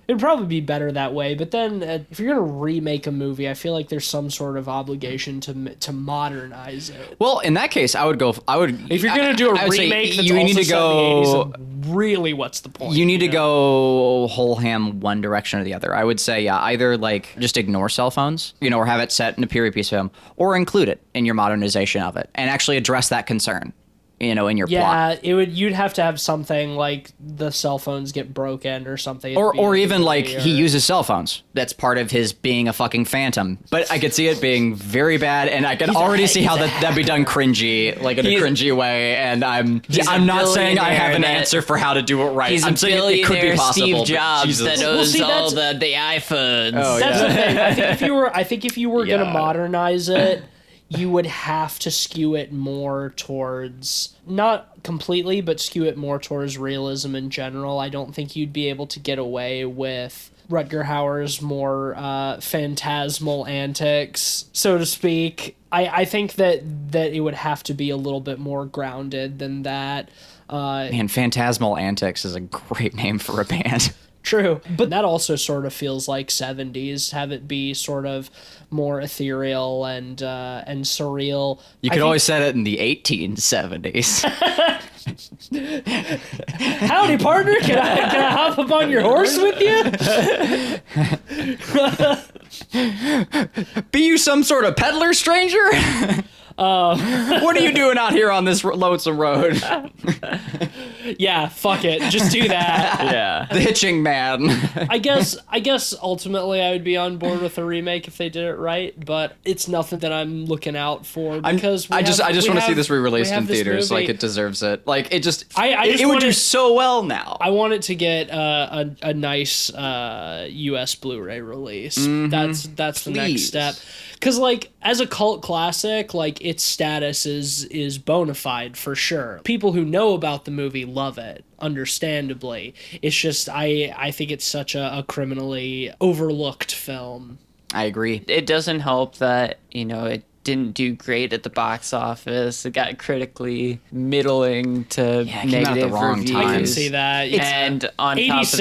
It'd probably be better that way. But then, if you're gonna remake a movie, I feel like there's some sort of obligation to modernize it. Well, in that case, If you're gonna do a remake that's also set in the 80s, then really, what's the point? You need to go whole ham one direction or the other. I would say, either like just ignore cell phones, or have it set in a period piece film, or include it in your modernization of it and actually address that concern. In your plot. Yeah, you'd have to have something like the cell phones get broken or something. Or even like he uses cell phones. That's part of his being a fucking phantom. But I could see it being very bad, and I could already see how that'd be done cringy, like in a cringy way. And I'm not saying I have an answer for how to do it right. I'm saying it could be possible. Steve Jobs that owns all the iPhones. Oh, that's the thing. I think if you were gonna modernize it, you would have to skew it more towards, not completely, but skew it more towards realism in general. I don't think you'd be able to get away with Rutger Hauer's more phantasmal antics, so to speak. I think that it would have to be a little bit more grounded than that. Man, Phantasmal Antics is a great name for a band. True, but that also sort of feels like 70s. Have it be sort of more ethereal and surreal. You could always set it in the 1870s. Howdy, partner. Can I hop up on your horse with you? Be you some sort of peddler, stranger? What are you doing out here on this lonesome road? Yeah, fuck it. Just do that. Yeah. The hitching man. I guess ultimately I would be on board with a remake if they did it right, but it's nothing that I'm looking out for because I just want to see this re-released in theaters. Movie. Like, it deserves it. Like, it just I would do so well now. I want it to get a nice US Blu-ray release. That's the next step. Because, like, as a cult classic, like, its status is bona fide for sure. People who know about the movie love it, understandably. It's just, I think it's such a criminally overlooked film. I agree. It doesn't help that, it didn't do great at the box office. It got critically middling to negative reviews. I can see that. Yeah. And on top of 86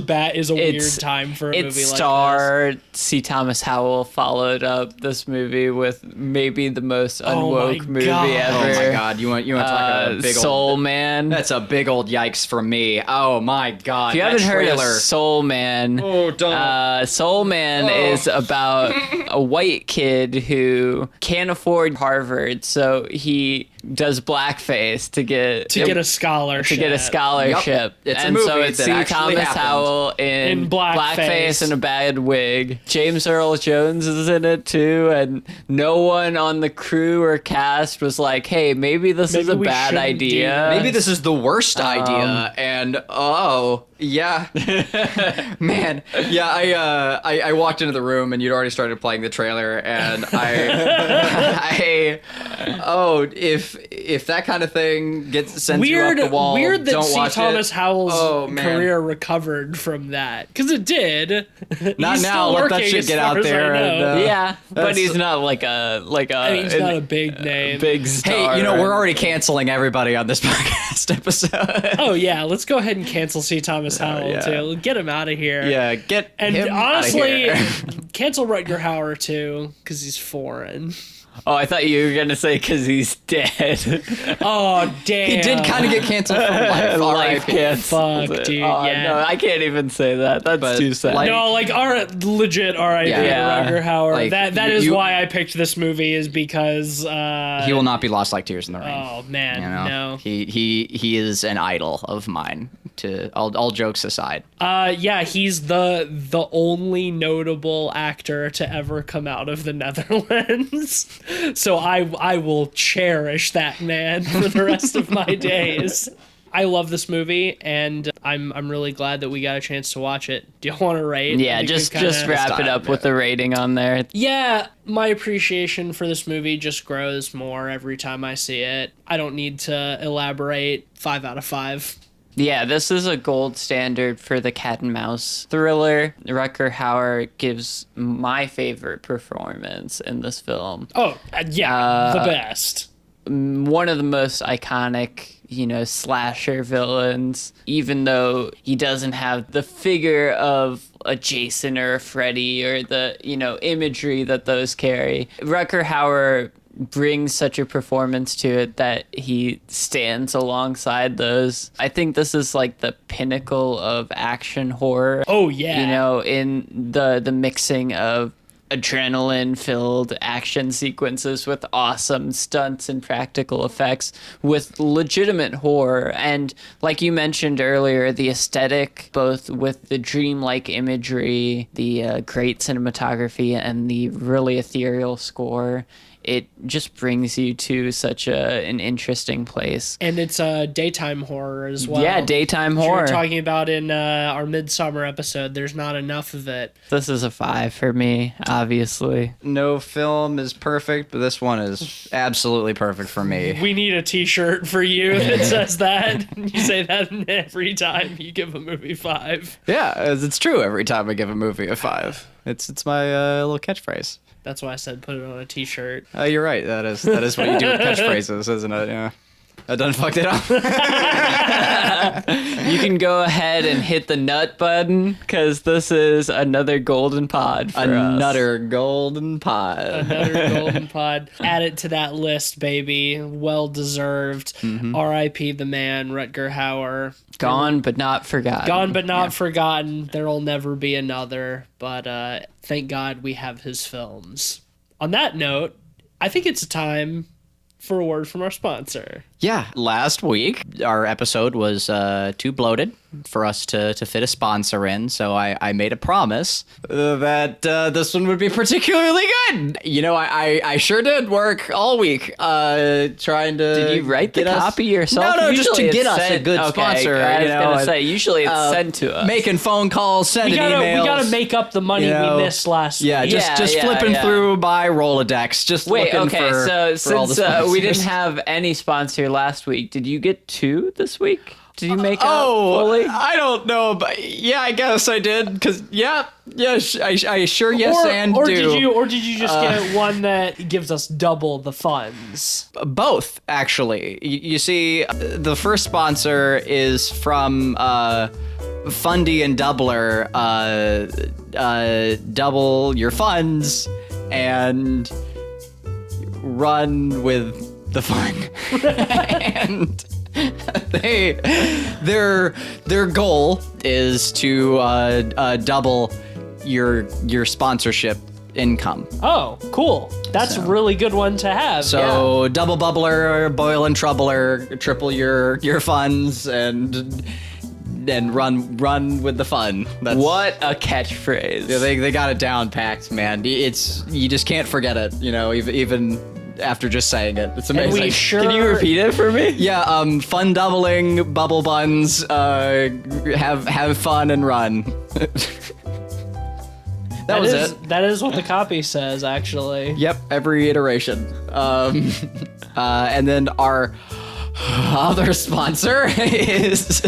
that, is a weird time for a movie like this. Its star, C. Thomas Howell, followed up this movie with maybe the most unwoke movie ever. Oh my god, you want to talk about a big Soul Man? That's a big old yikes for me. Oh my god. If you haven't heard of Soul Man, don't. Soul Man is about a white kid who can't afford Harvard, so he does blackface to get a scholarship. Yep. It's and a movie so it's that C. actually Thomas happened. Howell in blackface and a bad wig. James Earl Jones is in it too, and no one on the crew or cast was like, "Hey, maybe this is a bad idea. Maybe this is the worst idea." And yeah, man, yeah. I walked into the room and you'd already started playing the trailer, and if that kind of thing sends you up the wall, weird that don't C. watch Thomas it. Howell's career recovered from that, because it did. Not He's now. Still Let that working, shit get out there. And, but he's not like a. I mean, he's not a big name. Big star. Hey, we're already canceling everybody on this podcast episode. Oh yeah, let's go ahead and cancel C. Thomas Howell too. Get him out of here. Yeah, get and him honestly, out of here. cancel Rutger Hauer too, because he's foreign. Oh, I thought you were gonna say because he's dead. Oh damn! He did kind of get canceled for life. Life canceled. Fuck, dude. Oh, yeah. No, I can't even say that. That's too sad. No, like legit R.I.P. Rutger Hauer. Like, that is why I picked this movie, is because he will not be lost like tears in the rain. Oh man, no. He is an idol of mine. To all jokes aside. Yeah, he's the only notable actor to ever come out of the Netherlands. So I will cherish that man for the rest of my days. I love this movie, and I'm really glad that we got a chance to watch it. Do you want to rate? Yeah, just wrap it up with the rating on there. Yeah, my appreciation for this movie just grows more every time I see it. I don't need to elaborate. 5 out of 5. Yeah, this is a gold standard for the cat and mouse thriller. Rutger Hauer gives my favorite performance in this film. Oh, yeah, the best. One of the most iconic, slasher villains, even though he doesn't have the figure of a Jason or a Freddy or the, imagery that those carry. Rutger Hauer brings such a performance to it that he stands alongside those. I think this is like the pinnacle of action horror. Oh yeah. In the mixing of adrenaline-filled action sequences with awesome stunts and practical effects with legitimate horror. And like you mentioned earlier, the aesthetic, both with the dreamlike imagery, the great cinematography, and the really ethereal score, it just brings you to such an interesting place. And it's a daytime horror as well. Yeah, daytime horror. We were talking about in our Midsummer episode. There's not enough of it. This is a 5 for me, obviously. No film is perfect, but this one is absolutely perfect for me. We need a t-shirt for you that says that. You say that every time you give a movie 5. Yeah, it's true every time I give a movie a 5. It's my little catchphrase. That's why I said put it on a t-shirt. Oh, you're right. That is what you do with catchphrases, isn't it? Yeah. I done fucked it up. You can go ahead and hit the nut button, because this is another golden pod for us. Another golden pod. Another golden pod. Add it to that list, baby. Well deserved. Mm-hmm. R.I.P. the man, Rutger Hauer. Gone but not forgotten. Gone but not forgotten. There'll never be another. But thank God we have his films. On that note, I think it's time for a word from our sponsor. Yeah, last week our episode was too bloated for us to fit a sponsor in, so I made a promise that this one would be particularly good. You know, I sure did work all week trying to. Did you write the copy yourself? No, Usually just to get us sent, a good sponsor. I was gonna say usually it's sent to us. Making phone calls, sending emails. We gotta make up the money we missed last week. Just flipping through my Rolodex, just looking for. So for all the since we didn't have any sponsor last week, did you get 2 this week? Did you make out fully? I don't know, but yeah, I guess I did. Because I sure yes and do. Did you just get one that gives us double the funds? Both, actually. You see, the first sponsor is from Fundy and Doubler. Double your funds and run with the fun. And their goal is to double your sponsorship income. Oh, cool. That's a really good one to have. So double bubbler, boil and troubler, triple your funds and run with the fun. What a catchphrase. Yeah, they got it down packed, man. You just can't forget it, you know, even after just saying it. It's amazing. Can you repeat it for me? Yeah, fun doubling, bubble buns, have fun and run. That was it. That is what the copy says, actually. Yep, every iteration. And then our other sponsor is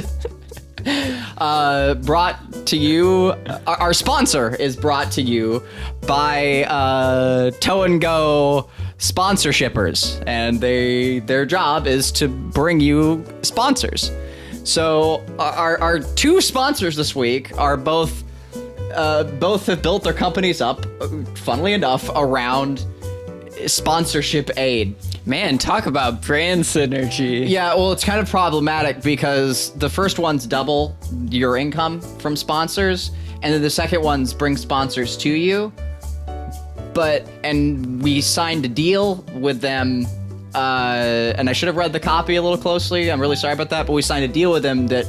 brought to you. Our sponsor is brought to you by Tow and Go sponsorshippers, and their job is to bring you sponsors. So our 2 sponsors this week are both have built their companies up, funnily enough, around sponsorship aid. Man, talk about brand synergy. Yeah, well, it's kind of problematic because the first one's double your income from sponsors, and then the second one's bring sponsors to you. And we signed a deal with them, and I should have read the copy a little closely. I'm really sorry about that, but we signed a deal with them that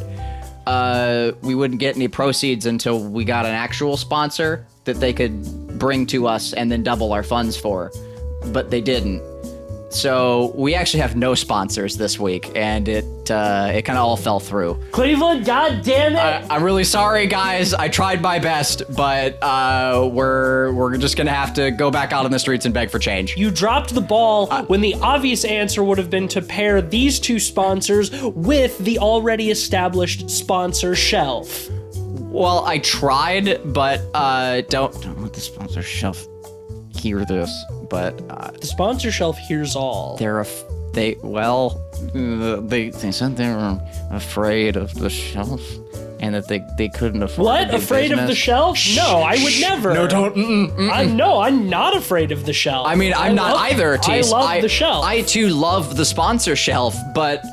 we wouldn't get any proceeds until we got an actual sponsor that they could bring to us and then double our funds for, but they didn't. So we actually have no sponsors this week, and it kind of all fell through. Cleveland, god damn it! I'm really sorry, guys. I tried my best, but we're just gonna have to go back out on the streets and beg for change. You dropped the ball when the obvious answer would have been to pair these 2 sponsors with the already established sponsor shelf. Well, I tried, but don't let the sponsor shelf hear this. But the sponsor shelf hears all. They said they were afraid of the shelf and that they couldn't afford. What? Afraid of the shelf? No, I would never. No, don't. I'm not afraid of the shelf. I mean, I'm not either, Tease. I love the shelf. I too love the sponsor shelf, but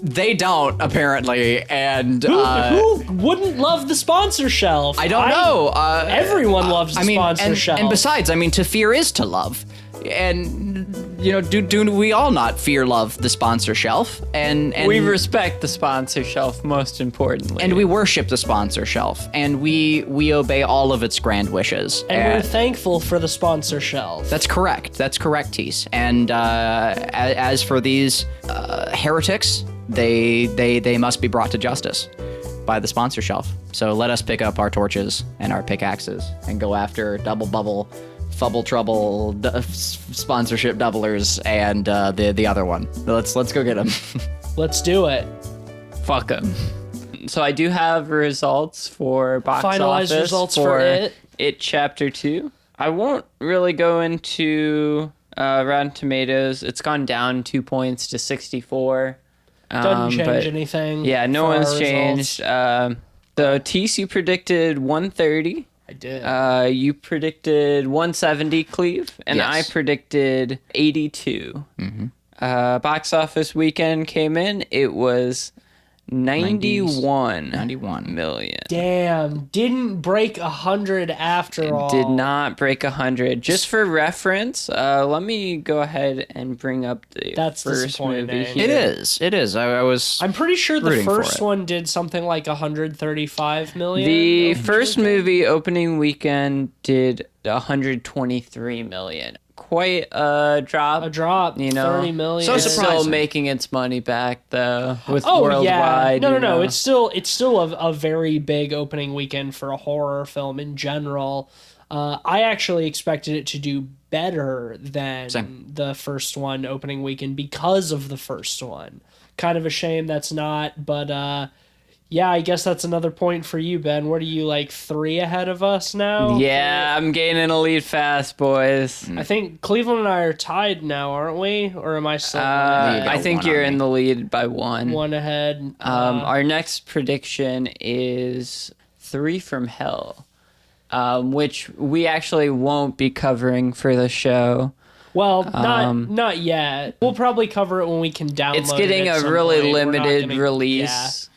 they don't, apparently. And who wouldn't love the sponsor shelf? I don't know. Everyone loves the sponsor shelf. And besides, I mean, to fear is to love. And, you know, do we all not fear love the sponsor shelf? And we respect the sponsor shelf, most importantly. And we worship the sponsor shelf. And we obey all of its grand wishes. And we're thankful for the sponsor shelf. That's correct, Tease. And as for these heretics, they must be brought to justice by the sponsor shelf. So let us pick up our torches and our pickaxes and go after double bubble, fubble trouble, sponsorship doublers, and the other one. Let's go get them. Let's do it. Fuck them. So I do have results for box Finalized office results for It Chapter 2. I won't really go into Rotten Tomatoes. It's gone down 2 points to 64. Doesn't change anything. Yeah, no one's changed. So TC predicted 130. I did. You predicted 170, Cleve, and Yes. I predicted 82. Mm-hmm. Box office weekend came in. It was 91 million. Damn, didn't break 100 after all. Did not break 100. Just for reference, let me go ahead and bring up the first movie here. It is. I'm pretty sure the first one did something like 135 million. The first movie opening weekend did 123 million. Quite a drop. 30 million. So it's still making its money back though. With worldwide. Yeah. No. It's still a very big opening weekend for a horror film in general. I actually expected it to do better than the first one opening weekend because of the first one. Kind of a shame that's not, but yeah, I guess that's another point for you, Ben. What are you, like 3 ahead of us now? Yeah, I'm gaining a lead fast, boys. I think Cleveland and I are tied now, aren't we? Or am I still I think you're in the lead by 1. 1 ahead. Our next prediction is 3 from Hell, which we actually won't be covering for the show. Well, not yet. We'll probably cover it when we can download it. It's getting a really limited release.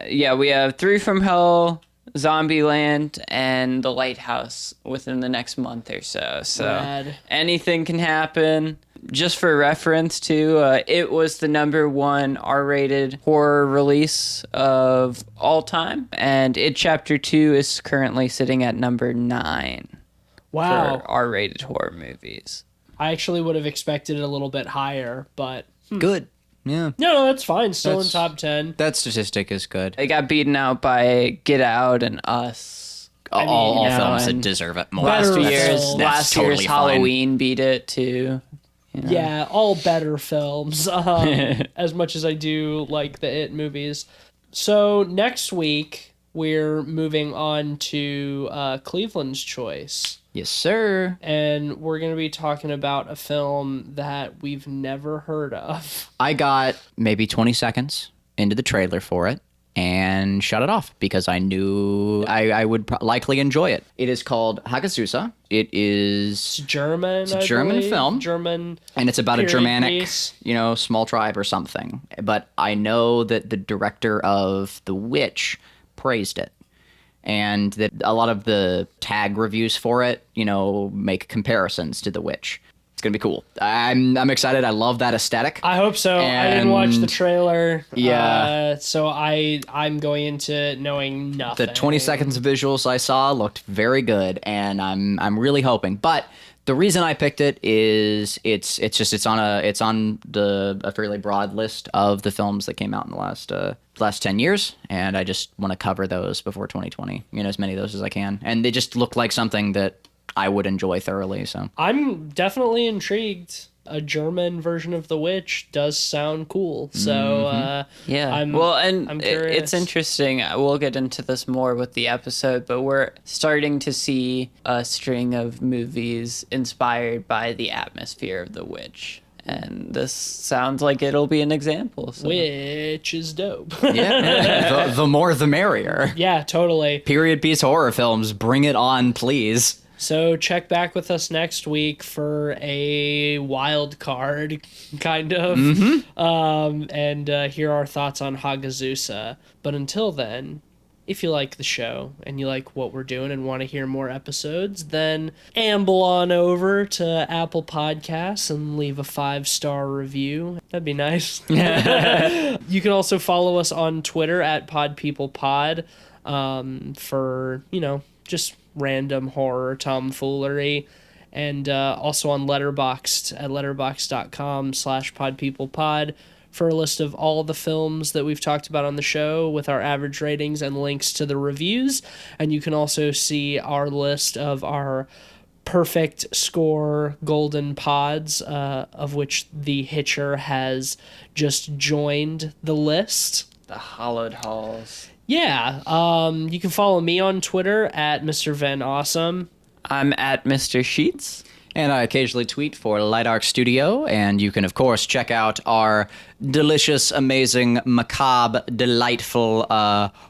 Yeah, we have 3 from Hell, Zombieland, and The Lighthouse within the next month or so. So anything can happen. Just for reference, too, it was the R-1 R-rated horror release of all time, and It Chapter 2 is currently sitting at number 9 for R-rated horror movies. I actually would have expected it a little bit higher, but... Good. Yeah. No, that's fine. Still in top 10. That statistic is good. They got beaten out by Get Out and Us. All films that deserve it more. Last year's totally Halloween beat it too. Yeah, all better films. As much as I do like the It movies. So next week we're moving on to Cleveland's choice. Yes, sir. And we're going to be talking about a film that we've never heard of. I got maybe 20 seconds into the trailer for it and shut it off because I knew I would likely enjoy it. It is called Hagazusa. It's German. It's a German film. And it's about a Germanic, piece. Small tribe or something. But I know that the director of The Witch praised it. And that a lot of the tag reviews for it, make comparisons to The Witch. It's going to be cool. I'm excited. I love that aesthetic. I hope so. I didn't watch the trailer. Yeah. So I'm going into knowing nothing. The 20 seconds of visuals I saw looked very good, and I'm really hoping. But the reason I picked it is it's on a fairly broad list of the films that came out in the last 10 years, and I just want to cover those before 2020. As many of those as I can, and they just look like something that I would enjoy thoroughly. So I'm definitely intrigued. A German version of The Witch does sound cool. So I'm curious. It's interesting. We'll get into this more with the episode, but we're starting to see a string of movies inspired by the atmosphere of The Witch. And this sounds like it'll be an example. So. Which is dope. Yeah, the more the merrier. Yeah, totally. Period piece horror films, bring it on, please. So check back with us next week for a wild card, kind of, and hear our thoughts on Hagazusa. But until then, if you like the show and you like what we're doing and want to hear more episodes, then amble on over to Apple Podcasts and leave a 5-star review. That'd be nice. You can also follow us on Twitter at PodPeoplePod for, just random horror tomfoolery, and also on Letterboxd at letterboxd.com/podpeoplepod for a list of all the films that we've talked about on the show with our average ratings and links to the reviews. And you can also see our list of our perfect score golden pods, of which the Hitcher has just joined the list. The Hollowed Halls. Yeah, you can follow me on Twitter at Mr. Van Awesome. I'm at Mr. Sheets. And I occasionally tweet for Light Arc Studio, and you can, of course, check out our delicious, amazing, macabre, delightful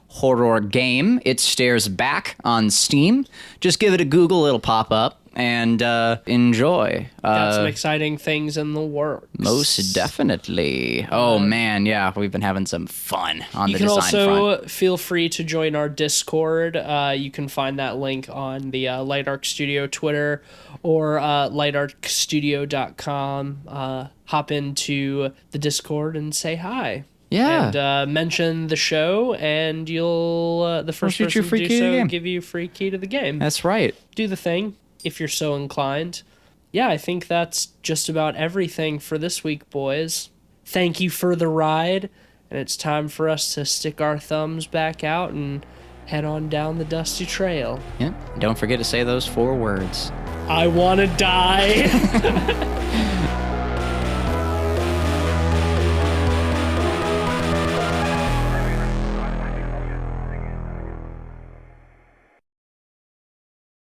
horror game. It Stares Back on Steam. Just give it a Google, it'll pop up. and enjoy. Got some exciting things in the works. Most definitely. Oh man, yeah, we've been having some fun on the design front. You can also feel free to join our Discord. You can find that link on the Light Arc Studio Twitter or lightarcstudio.com. Hop into the Discord and say hi. Yeah. And mention the show, and you'll the first person to do so give you a free key to the game. That's right. Do the thing if you're so inclined. Yeah, I think that's just about everything for this week, boys. Thank you for the ride, and it's time for us to stick our thumbs back out and head on down the dusty trail. Yeah. Don't forget to say those 4 words. I want to die.